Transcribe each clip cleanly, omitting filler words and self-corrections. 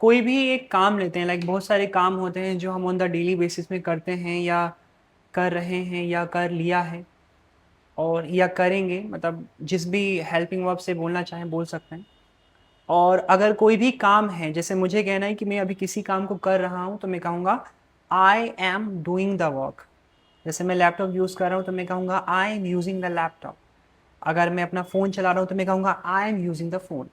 कोई भी एक काम लेते हैं, लाइक बहुत सारे काम होते हैं जो हम ऑन द डेली बेसिस में करते हैं या कर रहे हैं या कर लिया है और या करेंगे, मतलब जिस भी हेल्पिंग वर्ब से बोलना चाहें बोल सकते हैं। और अगर कोई भी काम है, जैसे मुझे कहना है कि मैं अभी किसी काम को कर रहा हूँ, तो मैं कहूँगा I am doing the work. जैसे मैं लैपटॉप यूज़ कर रहा हूँ तो मैं कहूँगा I am using the laptop. अगर मैं अपना फ़ोन चला रहा हूँ तो मैं कहूँगा I am using the phone.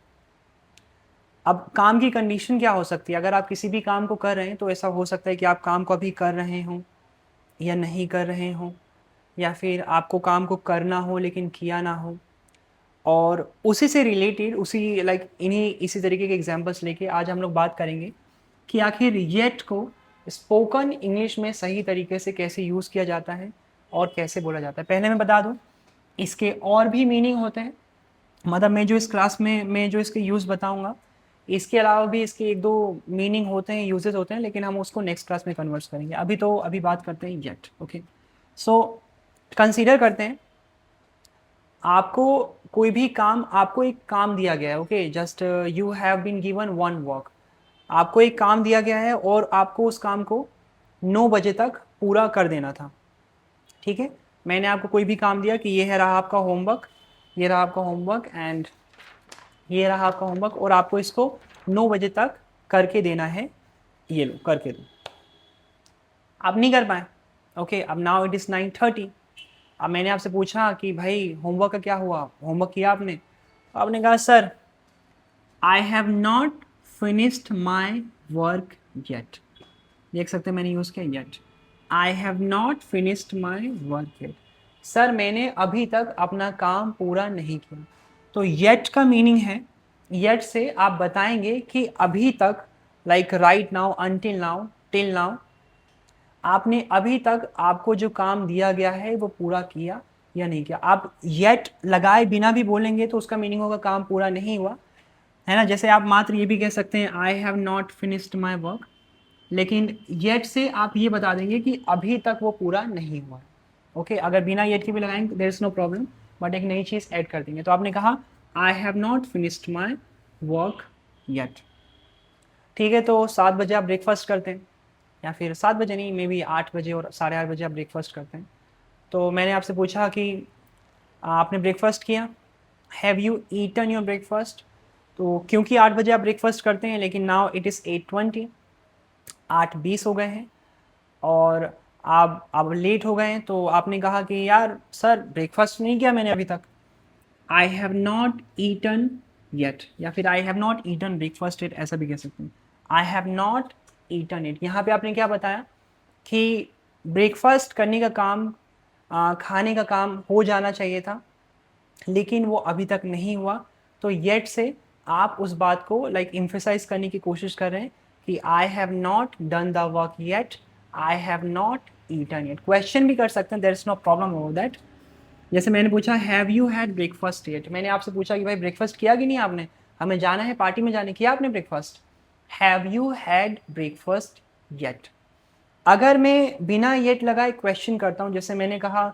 अब काम की कंडीशन क्या हो सकती है? अगर आप किसी भी काम को कर रहे हैं तो ऐसा हो सकता है कि आप काम को अभी कर रहे हों या नहीं कर रहे हों, या फिर आपको काम को करना हो लेकिन किया ना हो। और उसी से रिलेटेड, उसी लाइक इन्हीं इसी तरीके के एग्जांपल्स लेके आज हम लोग बात करेंगे कि आखिर येट को स्पोकन इंग्लिश में सही तरीके से कैसे यूज़ किया जाता है और कैसे बोला जाता है। पहले मैं बता दूं, इसके और भी मीनिंग होते हैं। मतलब मैं जो इस क्लास में मैं जो इसके यूज़ बताऊंगा, इसके अलावा भी इसके एक दो मीनिंग होते हैं, यूजेस होते हैं, लेकिन हम उसको नेक्स्ट क्लास में कन्वर्ट करेंगे। अभी बात करते हैं येट। ओके, सो कंसीडर करते हैं आपको कोई भी काम, आपको एक काम दिया गया है। Okay, just you have been given one work. आपको एक काम दिया गया है और आपको उस काम को 9 बजे तक पूरा कर देना था। ठीक है, मैंने आपको कोई भी काम दिया कि ये है रहा आपका होमवर्क, ये रहा आपका होमवर्क एंड ये रहा आपका होमवर्क, और आपको इसको 9 बजे तक करके देना है। ये लो करके दो। आप नहीं कर पाए। ओके, अब नाउ इट इज़ 9:30। अब मैंने आपसे पूछा कि भाई होमवर्क का क्या हुआ, होमवर्क किया आपने? आपने कहा sir I have not finished my work yet. देख सकते हैं मैंने यूज़ किया yet. I have not finished my work yet. Sir मैंने अभी तक अपना काम पूरा नहीं किया। तो येट का मीनिंग है, येट से आप बताएंगे कि अभी तक, like right now, until now, till now, आपने अभी तक आपको जो काम दिया गया है वो पूरा किया या नहीं किया। आप येट लगाए बिना भी बोलेंगे तो उसका मीनिंग होगा काम पूरा नहीं हुआ, है ना। जैसे आप मात्र ये भी कह सकते हैं I have not finished my work, लेकिन येट से आप ये बता देंगे कि अभी तक वो पूरा नहीं हुआ। ओके, अगर बिना येट के भी लगाएंगे there is no problem, but एक नई चीज़ ऐड कर देंगे। तो आपने कहा I have not finished my work yet. ठीक है, तो 7 बजे आप ब्रेकफास्ट करते हैं, या फिर 7 बजे नहीं, मे बी 8 बजे और 8:30 बजे आप ब्रेकफास्ट करते हैं। तो मैंने आपसे पूछा कि आपने ब्रेकफास्ट किया, have you eaten your breakfast? तो क्योंकि 8 बजे आप ब्रेकफास्ट करते हैं, लेकिन नाउ इट इज़ 8:20, 8:20 हो गए हैं और आप अब लेट हो गए हैं। तो आपने कहा कि यार सर ब्रेकफास्ट नहीं किया मैंने अभी तक। I have not eaten yet, या फिर I have not eaten breakfast it, ऐसा भी कह सकते हैं। I have not eaten it, यहाँ पे आपने क्या बताया कि ब्रेकफास्ट करने का काम, खाने का काम हो जाना चाहिए था, लेकिन वो अभी तक नहीं हुआ। तो येट से आप उस बात को लाइक इम्फेसाइज करने की कोशिश कर रहे हैं कि I have not done the work yet, I have not eaten yet. Question भी कर सकते हैं, there is no problem over that. जैसे मैंने पूछा have you had breakfast yet, मैंने आपसे पूछा कि भाई ब्रेकफास्ट किया कि नहीं आपने, हमें जाना है पार्टी में, जाने किया आपने breakfast? Have you had breakfast yet. अगर मैं बिना येट लगाए क्वेश्चन करता हूँ, जैसे मैंने कहा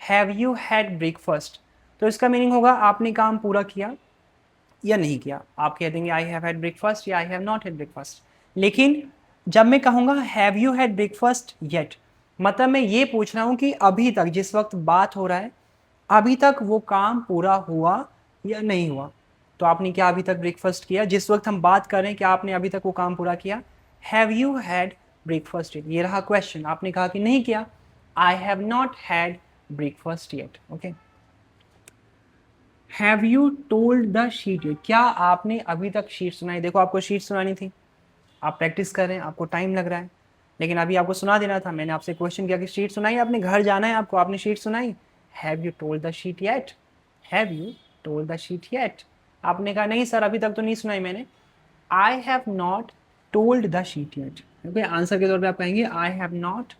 हैव यू हैड ब्रेकफास्ट, तो इसका मीनिंग होगा आपने काम पूरा किया या नहीं किया। आप कह देंगे आई हैव हैड ब्रेकफास्ट या आई हैव नॉट हैड ब्रेकफास्ट। लेकिन जब मैं कहूँगा have you had breakfast yet, मतलब मैं ये पूछ रहा हूँ कि अभी तक, जिस वक्त बात हो रहा है, अभी तक वो काम पूरा हुआ या नहीं हुआ। तो आपने क्या अभी तक ब्रेकफास्ट किया? जिस वक्त हम बात कर रहे हैं, क्या आपने अभी तक वो काम पूरा किया? Have you had breakfast yet, ये रहा क्वेश्चन। आपने कहा कि नहीं किया, आई have not had breakfast yet. Okay, have you told the sheet yet, क्या आपने अभी तक शीट सुनाई? देखो आपको शीट सुनानी थी, आप प्रैक्टिस कर रहे हैं, आपको टाइम लग रहा है, लेकिन अभी आपको सुना देना था। मैंने आपसे क्वेश्चन किया कि शीट सुनाई, आपने घर जाना है आपको, आपने शीट सुनाई। Have you told the sheet yet, have you told the sheet yet? आपने कहा नहीं सर अभी तक तो नहीं सुनाई मैंने। आई have not told the sheet yet. Okay, answer के तौर पे आप कहेंगे आई have not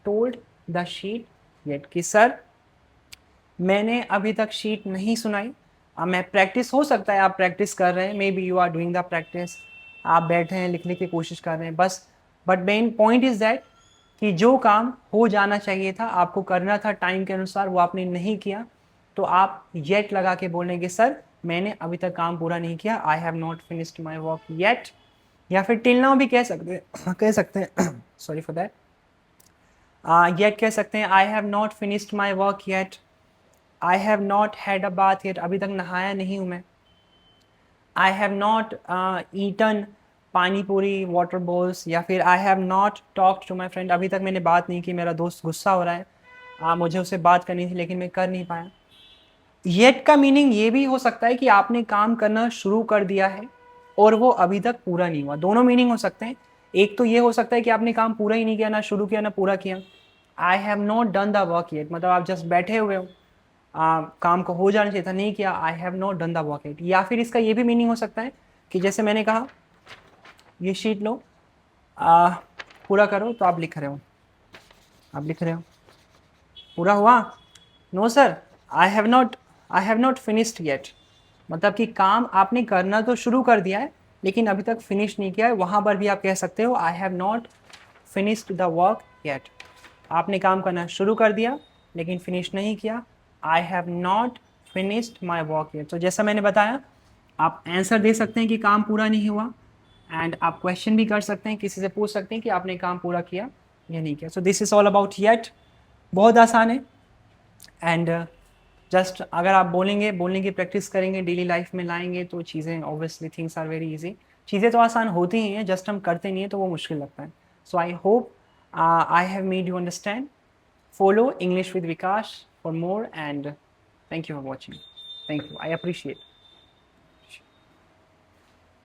told the sheet yet, कि सर मैंने अभी तक शीट नहीं सुनाई। अब मैं प्रैक्टिस, हो सकता है आप प्रैक्टिस कर रहे हैं, maybe you are doing the practice, आप बैठे हैं लिखने की कोशिश कर रहे हैं बस। But main point is that कि जो काम हो जाना चाहिए था, आपको करना था टाइम के अनुसार, वो आपने नहीं किया। तो आप येट लगा के बोलेंगे सर मैंने अभी तक काम पूरा नहीं किया, आई have not finished my work yet. या फिर टिल नाउ भी कह सकते हैं कह सकते हैं सॉरी फॉर दैट। येट कह सकते हैं, I have not finished my work yet, I have not had a bath yet, अभी तक नहाया नहीं हूँ मैं। आई हैव नॉट ईटन पानी पूरी वाटर बॉल्स, या फिर I have not talked to my friend, अभी तक मैंने बात नहीं की, मेरा दोस्त गुस्सा हो रहा है, मुझे उससे बात करनी थी लेकिन मैं कर नहीं पाया। येट का मीनिंग ये भी हो सकता है कि आपने काम करना शुरू कर दिया है और वो अभी तक पूरा नहीं हुआ, दोनों मीनिंग हो सकते हैं। एक तो ये हो सकता है कि आपने काम पूरा ही नहीं किया, ना शुरू किया ना पूरा किया। आई have not done the work yet मतलब आप जस्ट बैठे हुए हो, काम को हो जाना चाहिए था, नहीं किया, आई have not done the work yet. या फिर इसका ये भी मीनिंग हो सकता है कि जैसे मैंने कहा, ये शीट लो, आ, पूरा करो, तो आप लिख रहे हो, आप लिख रहे हो पूरा हुआ, no sir I have not finished yet, मतलब कि काम आपने करना तो शुरू कर दिया है लेकिन अभी तक फिनिश नहीं किया है, वहाँ पर भी आप कह सकते हो आई have not finished the work yet. आपने काम करना शुरू कर दिया लेकिन फिनिश नहीं किया, आई have not finished my work yet. तो जैसा मैंने बताया, आप आंसर दे सकते हैं कि काम पूरा नहीं हुआ, एंड आप क्वेश्चन भी कर सकते हैं, किसी से पूछ सकते हैं कि आपने काम पूरा किया या नहीं किया। So this is all about yet, बहुत आसान है। एंड जस्ट अगर आप बोलने की प्रैक्टिस करेंगे, डेली लाइफ में लाएंगे, तो चीज़ें obviously things are very easy. चीज़ें तो आसान होती ही हैं, जस्ट हम करते नहीं हैं तो वो मुश्किल लगता है। So I hope I have made you understand. Follow English with Vikas for more, and thank you for watching. Thank you, I appreciate.